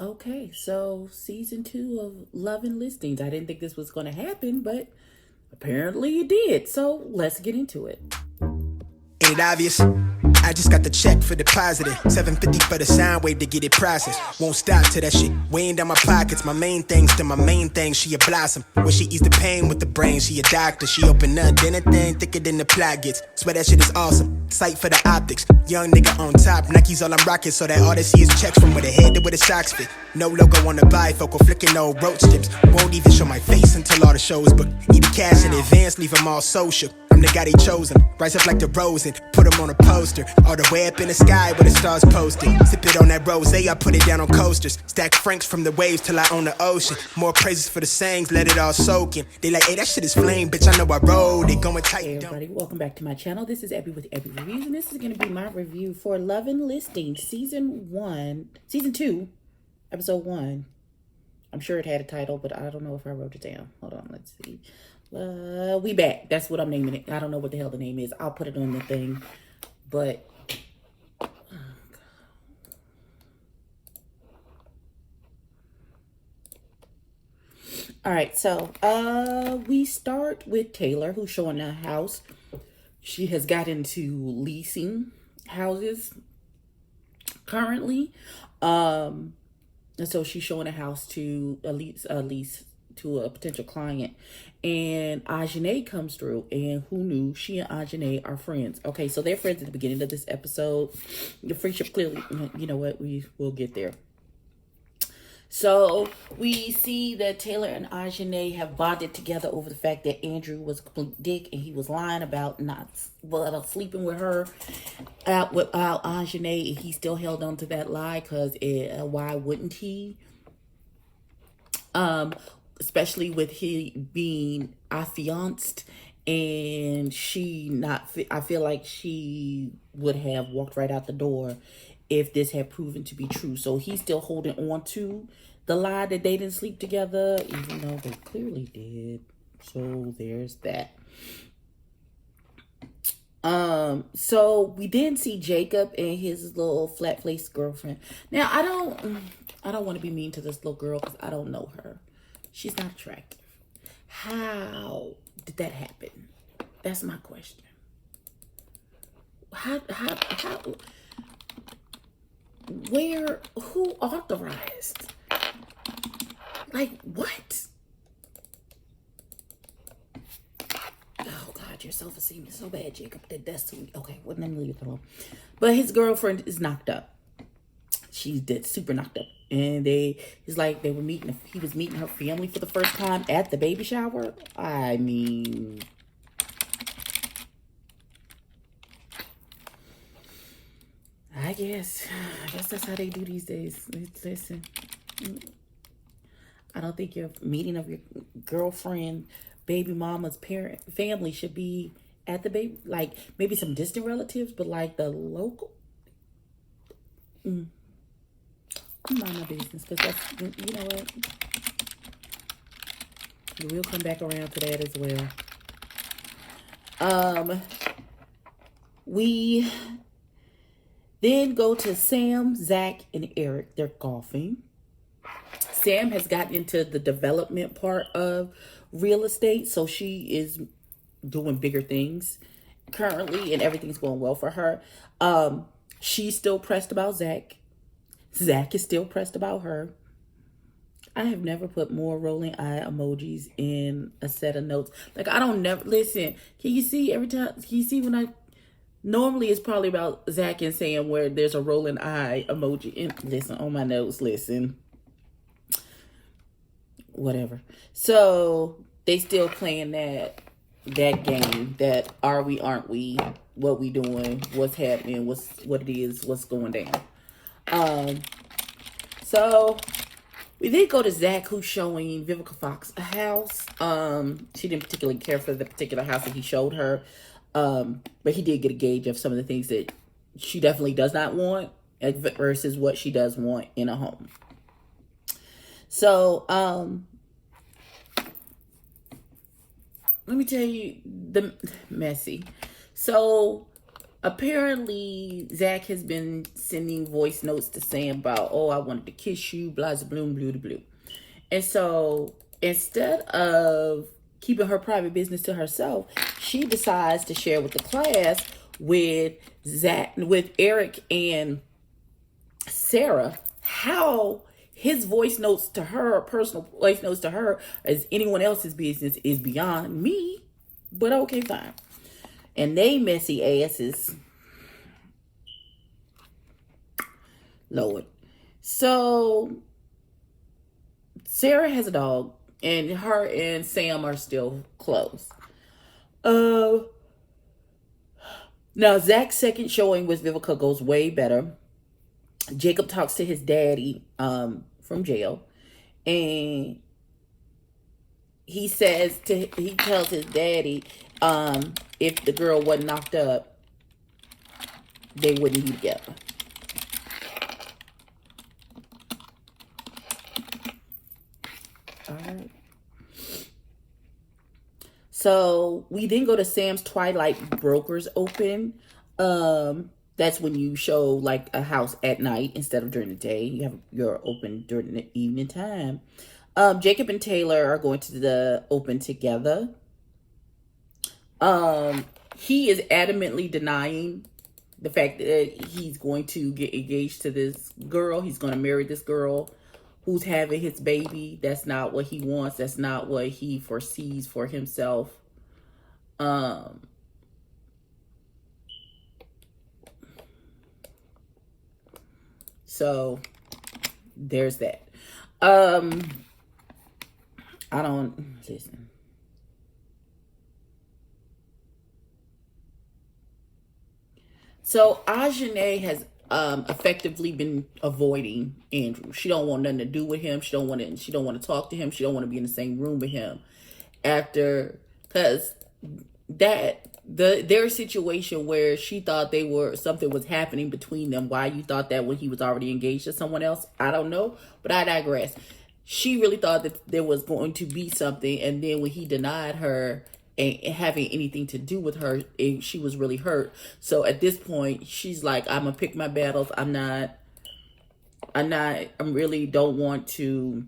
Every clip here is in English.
Okay, so season 2 of Love and Listings. I didn't think this was going to happen, but apparently it did. So let's get into it. Ain't it obvious? I just got the check for depositing. $750 for the sound wave to get it processed. Won't stop till that shit weighing down my pockets. My main thing's to my main thing, she a blossom. When she ease the pain with the brain, she a doctor. She open up, then a thing thicker than the plot gets. Swear that shit is awesome. Sight for the optics. Young nigga on top, Nike's all I'm rocking. So that all they see is checks from where the head to where the socks fit. No logo on the bifocal, flicking no roach tips. Won't even show my face until all the shows book. Need the cash in advance, leave them all so shook. I'm the guy they chosen. Rise up like the rose and put them on a poster. All the way up in the sky where the stars posted. Sip it on that rose, I put it down on coasters. Stack francs from the waves till I own the ocean. More praises for the sayings, let it all soak in. They like, hey, that shit is flame, bitch, I know I rode it. Going tight. Hey everybody, welcome back to my channel. This is EBBIE with EBBIE Reviews, and this is going to be my review for Love and Listings Season 2, Episode 1. I'm sure it had a title, but I don't know if I wrote it down. Hold on, let's see. We back. That's what I'm naming it. I don't know what the hell the name is. I'll put it on the thing. But all right, so we start with Taylor, who's showing a house. She has got into leasing houses currently. And so she's showing a house to a lease to a potential client, and Ajane comes through, and who knew she and Ajane are friends. Okay, so they're friends at the beginning of this episode. The friendship clearly, you know what, we will get there. So we see that Taylor and Ajane have bonded together over the fact that Andrew was a complete dick and he was lying about not sleeping with her out without Ajane, and he still held on to that lie because why wouldn't he? Especially with he being affianced, and she not. I feel like she would have walked right out the door if this had proven to be true. So he's still holding on to the lie that they didn't sleep together, even though they clearly did. So there's that. So we didn't see Jacob and his little flat-faced girlfriend. Now I don't want to be mean to this little girl because I don't know her. She's not attractive. How did that happen? That's my question. How where, who authorized? Like, what? Oh, God, your self-esteem is so bad, Jacob. That's too, okay, well, let me leave it alone. But his girlfriend is knocked up. She's dead, super knocked up. And he was meeting her family for the first time at the baby shower. I mean, I guess that's how they do these days. Listen, I don't think your meeting of your girlfriend, baby mama's family should be at the baby, like maybe some distant relatives, but like the local. I'm mind my business, because that's, you know what, we'll come back around to that as well. We then go to Sam, Zach, and Eric. They're golfing. Sam has gotten into the development part of real estate, so she is doing bigger things currently, and everything's going well for her. She's still pressed about Zach. Zach is still pressed about her. I have never put more rolling eye emojis in a set of notes. Like, I don't never, listen, can you see every time, can you see when I, normally it's probably about Zach and Sam where there's a rolling eye emoji. And listen, on my notes, listen. Whatever. So, they still playing that game, that are we, aren't we, what we doing, what's happening, what it is, what's going down. So we did go to Zach, who's showing Vivica Fox a house. She didn't particularly care for the particular house that he showed her. But he did get a gauge of some of the things that she definitely does not want versus what she does want in a home. So, let me tell you the messy. So Apparently, Zach has been sending voice notes to Sam about, oh, I wanted to kiss you, blah, blah, blue, blue, blue. And so instead of keeping her private business to herself, she decides to share with the class with Eric and Sarah, how his voice notes to her, personal voice notes to her, as anyone else's business is beyond me. But okay, fine. And they messy asses. Lord. So Sarah has a dog, and her and Sam are still close. Now Zach's second showing with Vivica goes way better. Jacob talks to his daddy from jail, and he tells his daddy if the girl wasn't knocked up, they wouldn't be together. All right. So we then go to Sam's Twilight Brokers Open. That's when you show like a house at night instead of during the day. You're open during the evening time. Jacob and Taylor are going to the open together. He is adamantly denying the fact that he's going to get engaged to this girl. He's going to marry this girl who's having his baby. That's not what he wants. That's not what he foresees for himself. So there's that. I don't listen. So Ajane has effectively been avoiding Andrew. She don't want nothing to do with him. She don't want to talk to him. She don't want to be in the same room with him. Because their situation where she thought something was happening between them. Why you thought that when he was already engaged to someone else, I don't know, but I digress. She really thought that there was going to be something, and then when he denied her and having anything to do with her, she was really hurt. So at this point, she's like, I'm gonna pick my battles. I really don't want to.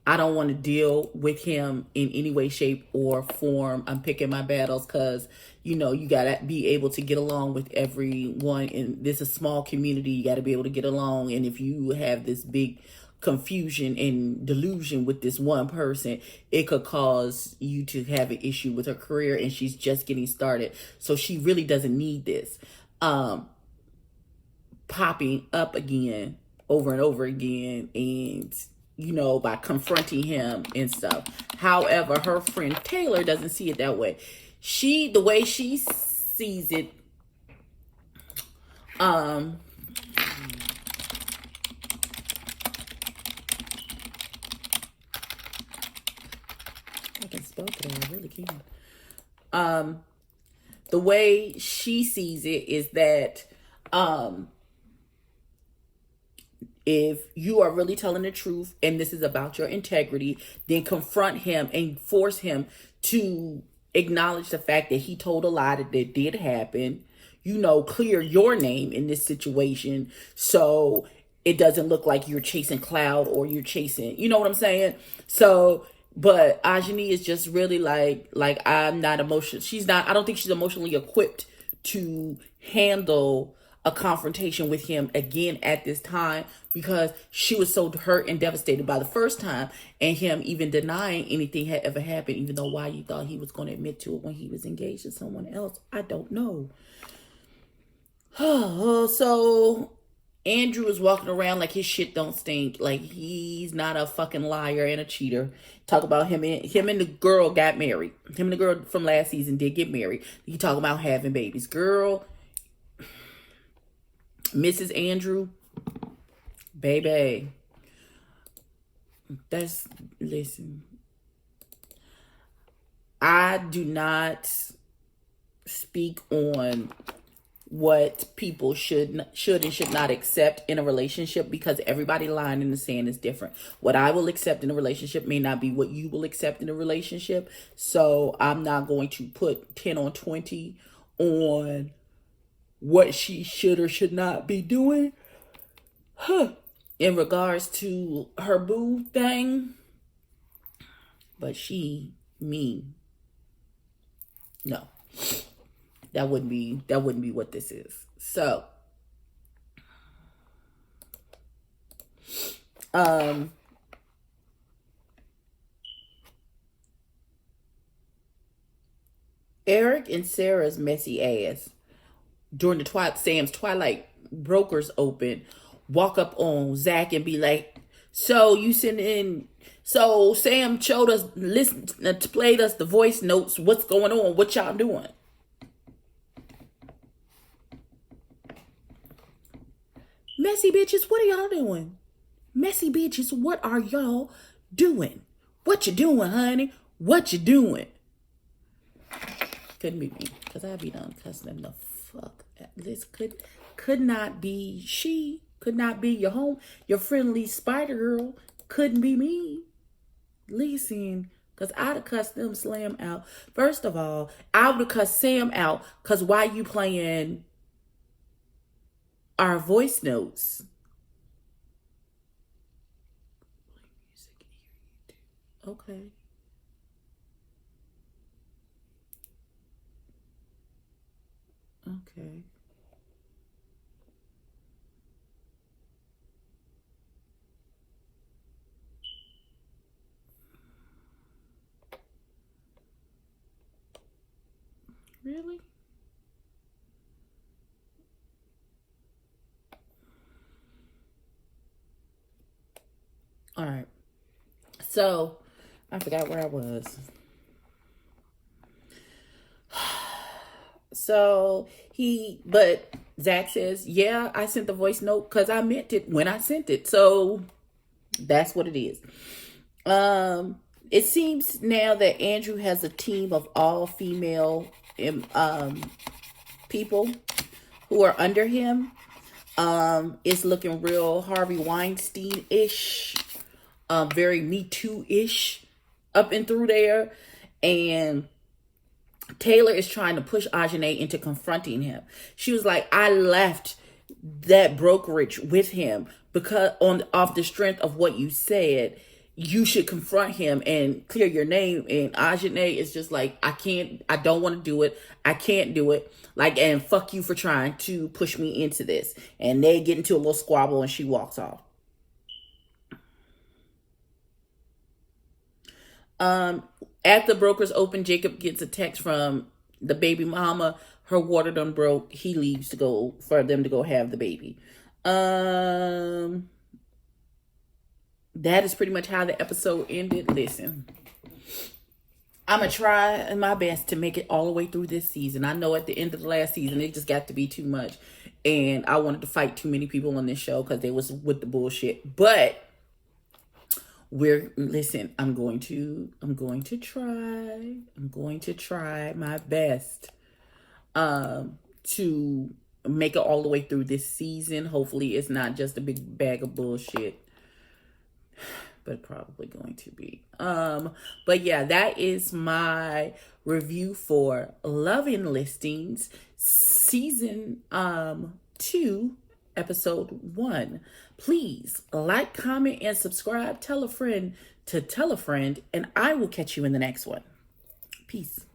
I don't want to deal with him in any way, shape, or form. I'm picking my battles because, you got to be able to get along with everyone. And this is a small community. You got to be able to get along. And if you have this big confusion and delusion with this one person, it could cause you to have an issue with her career. And she's just getting started. So she really doesn't need this popping up again over and over again. And by confronting him and stuff. However, her friend Taylor doesn't see it that way. The way she sees it, I can spell today, I really can. The way she sees it is that, if you are really telling the truth and this is about your integrity, then confront him and force him to acknowledge the fact that he told a lie that did happen. Clear your name in this situation so it doesn't look like you're chasing cloud or you're chasing, you know what I'm saying? So, but Ajani is just really like I'm not emotional. I don't think she's emotionally equipped to handle a confrontation with him again at this time, because she was so hurt and devastated by the first time, and him even denying anything had ever happened, even though why you thought he was going to admit to it when he was engaged to someone else, I don't know. So Andrew is walking around like his shit don't stink, like he's not a fucking liar and a cheater. Talk about him and the girl got married. Him and the girl from last season did get married. He talk about having babies. Girl, Mrs. Andrew, baby, listen, I do not speak on what people should and should not accept in a relationship, because everybody's line in the sand is different. What I will accept in a relationship may not be what you will accept in a relationship. So I'm not going to put 10 on 20 on what she should or should not be doing in regards to her boo thing. But no, that wouldn't be what this is. So, Eric and Sarah's messy ass during the Sam's Twilight Brokers Open walk up on Zach and be like, so you send in, so Sam showed us, played us the voice notes. What's going on? What y'all doing? Messy bitches, what are y'all doing? Messy bitches, what are y'all doing? What you doing, honey? What you doing? Couldn't be me, because I'd be done cussing them the fuck. This could not be she. Could not be your friendly spider girl. Couldn't be me. Listen, because I'd have cussed them Slam out. First of all, I would have cussed Sam out, because why you playing our voice notes? Okay. Okay. Really? All right. So, I forgot where I was. So, but Zach says, yeah, I sent the voice note because I meant it when I sent it. So, that's what it is. It seems now that Andrew has a team of all female people who are under him. It's looking real Harvey Weinstein-ish, very Me Too-ish up and through there. And Taylor is trying to push Ajane into confronting him. She was like, I left that brokerage with him because off the strength of what you said, you should confront him and clear your name. And Ajane is just like, I don't want to do it. I can't do it. Like, and fuck you for trying to push me into this. And they get into a little squabble and she walks off. At the Brokers Open, Jacob gets a text from the baby mama. Her water done broke. He leaves for them to go have the baby. That is pretty much how the episode ended. Listen, I'm going to try my best to make it all the way through this season. I know at the end of the last season, it just got to be too much. And I wanted to fight too many people on this show because they was with the bullshit. But I'm going to try my best to make it all the way through this season. Hopefully it's not just a big bag of bullshit, but probably going to be. But yeah, that is my review for Love and Listings season 2 episode 1. Please like, comment, and subscribe. Tell a friend to tell a friend, and I will catch you in the next one. Peace.